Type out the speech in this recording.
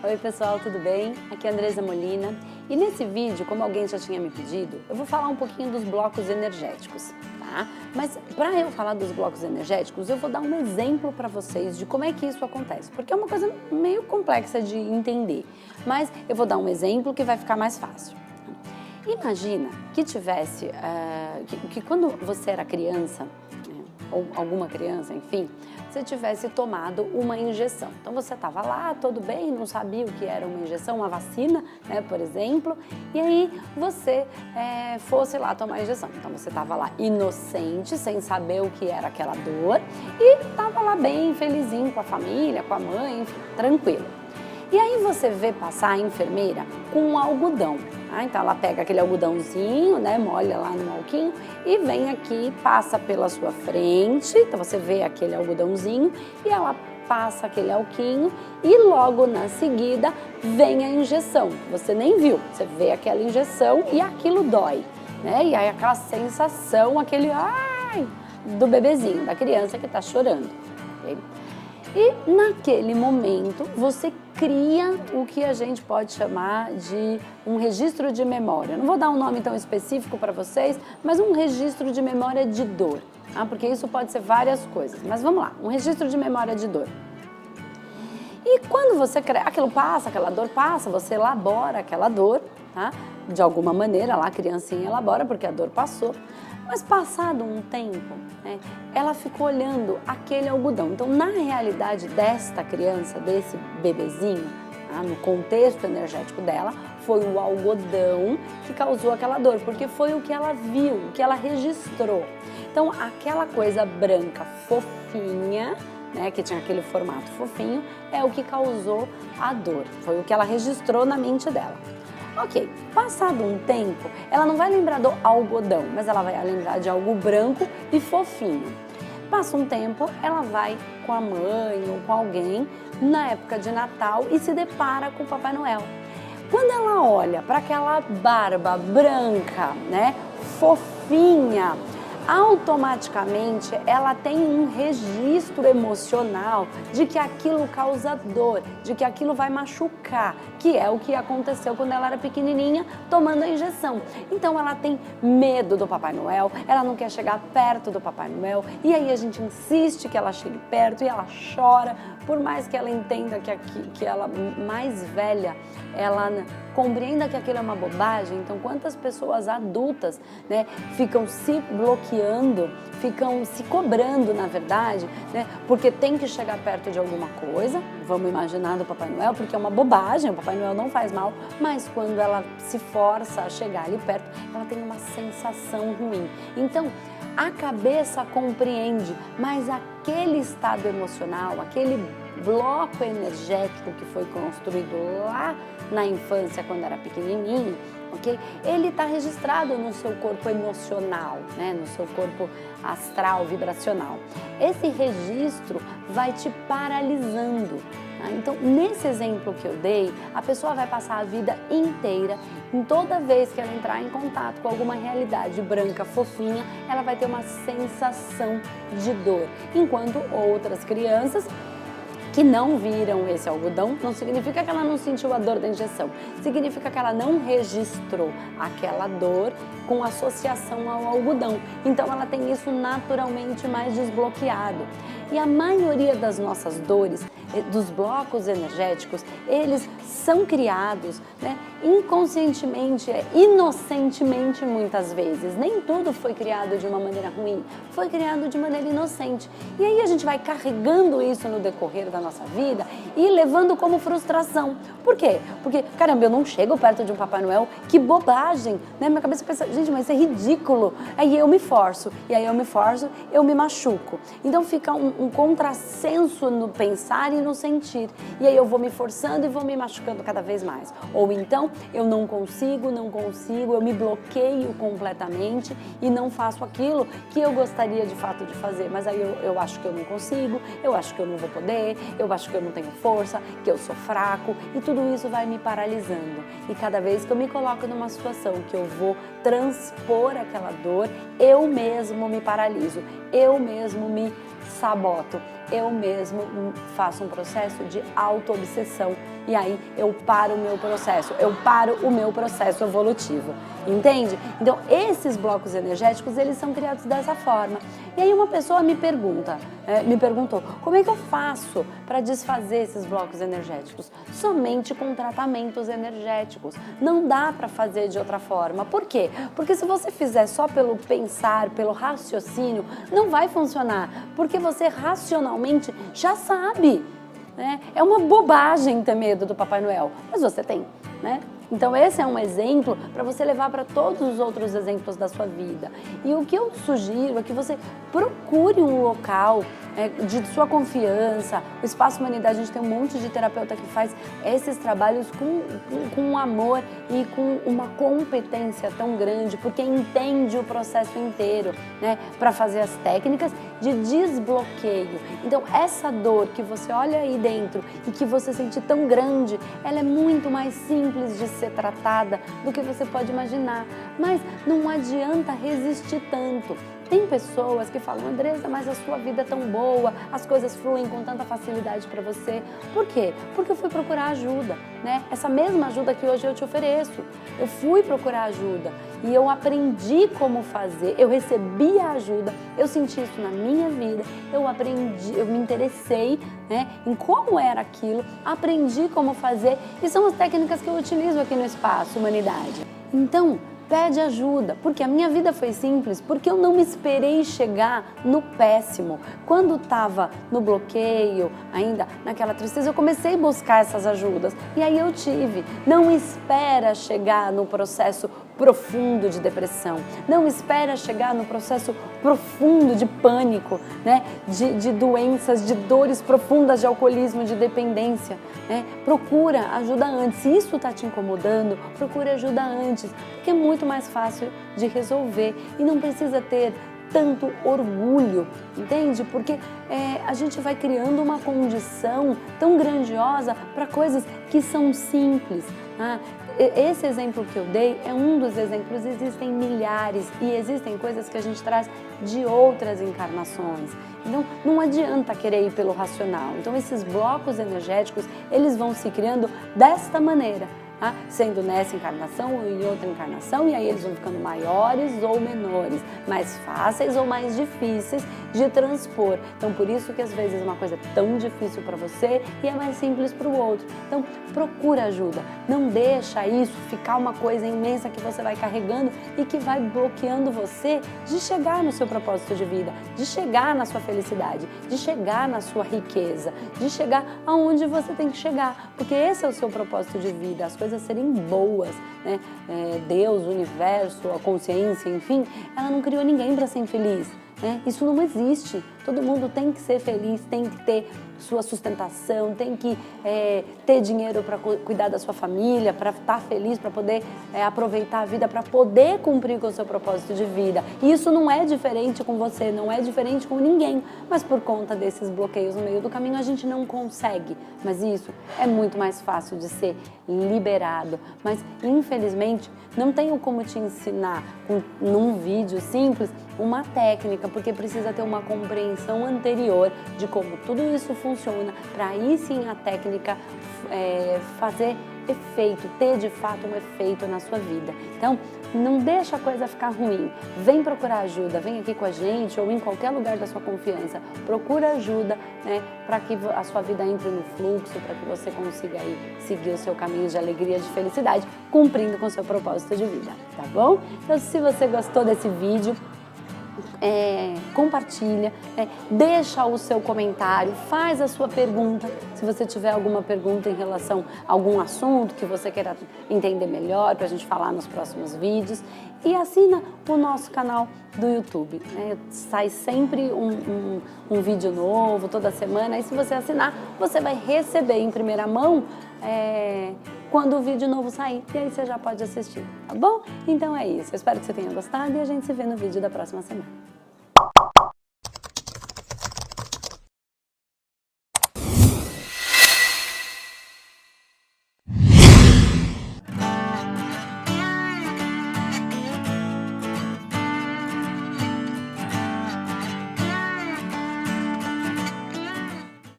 Oi pessoal, tudo bem? Aqui é a Andresa Molina e nesse vídeo, como alguém já tinha me pedido, eu vou falar um pouquinho dos blocos energéticos, tá? Mas para eu falar dos blocos energéticos, eu vou dar um exemplo para vocês de como é que isso acontece, porque é uma coisa meio complexa de entender, mas eu vou dar um exemplo que vai ficar mais fácil. Imagina que tivesse, que quando você era criança, ou alguma criança, enfim, você tivesse tomado uma injeção. Então você estava lá, tudo bem, não sabia o que era uma injeção, uma vacina, né, por exemplo, e aí você fosse lá tomar a injeção. Então você estava lá inocente, sem saber o que era aquela dor, e estava lá bem felizinho com a família, com a mãe, enfim, tranquilo. E aí você vê passar a enfermeira com um algodão. Então ela pega aquele algodãozinho, né, molha lá no alquinho e vem aqui, passa pela sua frente. Então você vê aquele algodãozinho e ela passa aquele alquinho e logo na seguida vem a injeção. Você nem viu, você vê aquela injeção e aquilo dói, né? E aí aquela sensação, aquele ai do bebezinho, da criança que está chorando. Okay? E naquele momento você cria o que a gente pode chamar de um registro de memória. Não vou dar um nome tão específico para vocês, mas um registro de memória de dor, tá? Porque isso pode ser várias coisas. Mas vamos lá, um registro de memória de dor. E quando você cria, aquilo passa, aquela dor passa, você elabora aquela dor, tá? De alguma maneira lá a criancinha elabora porque a dor passou. Mas passado um tempo, né, ela ficou olhando aquele algodão. Então, na realidade desta criança, desse bebezinho, tá, no contexto energético dela, foi o algodão que causou aquela dor, porque foi o que ela viu, o que ela registrou. Então, aquela coisa branca fofinha, né, que tinha aquele formato fofinho, é o que causou a dor. Foi o que ela registrou na mente dela. Ok, passado um tempo, ela não vai lembrar do algodão, mas ela vai lembrar de algo branco e fofinho. Passa um tempo, ela vai com a mãe ou com alguém na época de Natal e se depara com o Papai Noel. Quando ela olha para aquela barba branca, né, fofinha, automaticamente ela tem um registro emocional de que aquilo causa dor, de que aquilo vai machucar, que é o que aconteceu quando ela era pequenininha tomando a injeção. Então ela tem medo do Papai Noel, ela não quer chegar perto do Papai Noel e aí a gente insiste que ela chegue perto e ela chora, por mais que ela entenda que ela mais velha, ela compreenda que aquilo é uma bobagem. Então quantas pessoas adultas, né, ficam se bloqueando, ficam se cobrando, na verdade, né, porque tem que chegar perto de alguma coisa, vamos imaginar do Papai Noel, porque é uma bobagem, o Papai Noel não faz mal, mas quando ela se força a chegar ali perto, ela tem uma sensação ruim. Então, a cabeça compreende, mas aquele estado emocional, aquele bloco energético que foi construído lá na infância, quando era pequenininho, ok? Ele está registrado no seu corpo emocional, né? No seu corpo astral, vibracional. Esse registro vai te paralisando. Tá? Então, nesse exemplo que eu dei, a pessoa vai passar a vida inteira, em toda vez que ela entrar em contato com alguma realidade branca, fofinha, ela vai ter uma sensação de dor. Enquanto outras crianças que não viram esse algodão, não significa que ela não sentiu a dor da injeção, significa que ela não registrou aquela dor com associação ao algodão. Então ela tem isso naturalmente mais desbloqueado. E a maioria das nossas dores, dos blocos energéticos, eles são criados, né, inconscientemente, inocentemente muitas vezes. Nem tudo foi criado de uma maneira ruim, foi criado de maneira inocente. E aí a gente vai carregando isso no decorrer da nossa vida e levando como frustração. Por quê? Porque, caramba, eu não chego perto de um Papai Noel, que bobagem, né? Minha cabeça pensa, gente, mas isso é ridículo. Aí eu me forço, e aí eu me forço, eu me machuco. Então fica um contrassenso no pensar e no sentir. E aí eu vou me forçando e vou me machucando cada vez mais. Ou então eu não consigo, eu me bloqueio completamente e não faço aquilo que eu gostaria de fato de fazer. Mas aí eu acho que eu não consigo, eu acho que eu não vou poder, eu acho que eu não tenho força, que eu sou fraco e tudo isso vai me paralisando. E cada vez que eu me coloco numa situação que eu vou transpor aquela dor, eu mesmo me paraliso, eu mesmo me saboto. Eu mesmo faço um processo de auto-obsessão e aí eu paro o meu processo evolutivo, entende? Então, esses blocos energéticos, eles são criados dessa forma. E aí uma pessoa me perguntou, como é que eu faço para desfazer esses blocos energéticos? Somente com tratamentos energéticos. Não dá para fazer de outra forma. Por quê? Porque se você fizer só pelo pensar, pelo raciocínio, não vai funcionar, porque você racionalmente já sabe, né? É uma bobagem ter medo do Papai Noel, mas você tem, né? Então esse é um exemplo para você levar para todos os outros exemplos da sua vida. E o que eu sugiro é que você procure um local de sua confiança. O Espaço Humanidade, a gente tem um monte de terapeuta que faz esses trabalhos com amor e com uma competência tão grande, porque entende o processo inteiro, né, para fazer as técnicas de desbloqueio. Então essa dor que você olha aí dentro e que você sente tão grande, ela é muito mais simples de ser tratada do que você pode imaginar, mas não adianta resistir tanto. Tem pessoas que falam, Andressa, mas a sua vida é tão boa, as coisas fluem com tanta facilidade para você. Por quê? Porque eu fui procurar ajuda, né? Essa mesma ajuda que hoje eu te ofereço. Eu fui procurar ajuda e eu aprendi como fazer, eu recebi a ajuda, eu senti isso na minha vida, eu aprendi, eu me interessei, né, em como era aquilo, aprendi como fazer e são as técnicas que eu utilizo aqui no Espaço Humanidade. Então, pede ajuda, porque a minha vida foi simples, porque eu não me esperei chegar no péssimo. Quando estava no bloqueio, ainda naquela tristeza, eu comecei a buscar essas ajudas e aí eu tive. Não espera chegar no processo profundo de depressão, não espera chegar no processo profundo de pânico, né? de doenças, de dores profundas de alcoolismo, de dependência, né? Procura ajuda antes. Se isso está te incomodando, procure ajuda antes, porque é muito mais fácil de resolver e não precisa ter tanto orgulho, entende? Porque a gente vai criando uma condição tão grandiosa para coisas que são simples. Esse exemplo que eu dei é um dos exemplos, existem milhares e existem coisas que a gente traz de outras encarnações. Então, não adianta querer ir pelo racional. Então, esses blocos energéticos, eles vão se criando desta maneira. Sendo nessa encarnação ou em outra encarnação, e aí eles vão ficando maiores ou menores, mais fáceis ou mais difíceis de transpor. Então, por isso que às vezes uma coisa é tão difícil para você e é mais simples para o outro. Então, procura ajuda. Não deixa isso ficar uma coisa imensa que você vai carregando e que vai bloqueando você de chegar no seu propósito de vida, de chegar na sua felicidade, de chegar na sua riqueza, de chegar aonde você tem que chegar, porque esse é o seu propósito de vida, as coisas serem boas, né? Deus, o universo, a consciência, enfim, ela não criou ninguém para ser infeliz, né? Isso não existe. Todo mundo tem que ser feliz, tem que ter sua sustentação, tem que ter dinheiro para cuidar da sua família, para estar feliz, para poder aproveitar a vida, para poder cumprir com o seu propósito de vida. E isso não é diferente com você, não é diferente com ninguém, mas por conta desses bloqueios no meio do caminho a gente não consegue. Mas isso é muito mais fácil de ser liberado. Mas infelizmente não tenho como te ensinar num vídeo simples uma técnica, porque precisa ter uma compreensão anterior de como tudo isso funciona, para aí sim a técnica fazer efeito, ter de fato um efeito na sua vida. Então, não deixa a coisa ficar ruim. Vem procurar ajuda, vem aqui com a gente ou em qualquer lugar da sua confiança. Procura ajuda, né, para que a sua vida entre no fluxo, para que você consiga aí seguir o seu caminho de alegria, de felicidade, cumprindo com o seu propósito de vida, tá bom? Então, se você gostou desse vídeo, compartilha, deixa o seu comentário, faz a sua pergunta, se você tiver alguma pergunta em relação a algum assunto que você queira entender melhor, para a gente falar nos próximos vídeos, e assina o nosso canal do YouTube, sai sempre um vídeo novo, toda semana, e se você assinar, você vai receber em primeira mão quando o vídeo novo sair, e aí você já pode assistir, tá bom? Então é isso, eu espero que você tenha gostado e a gente se vê no vídeo da próxima semana.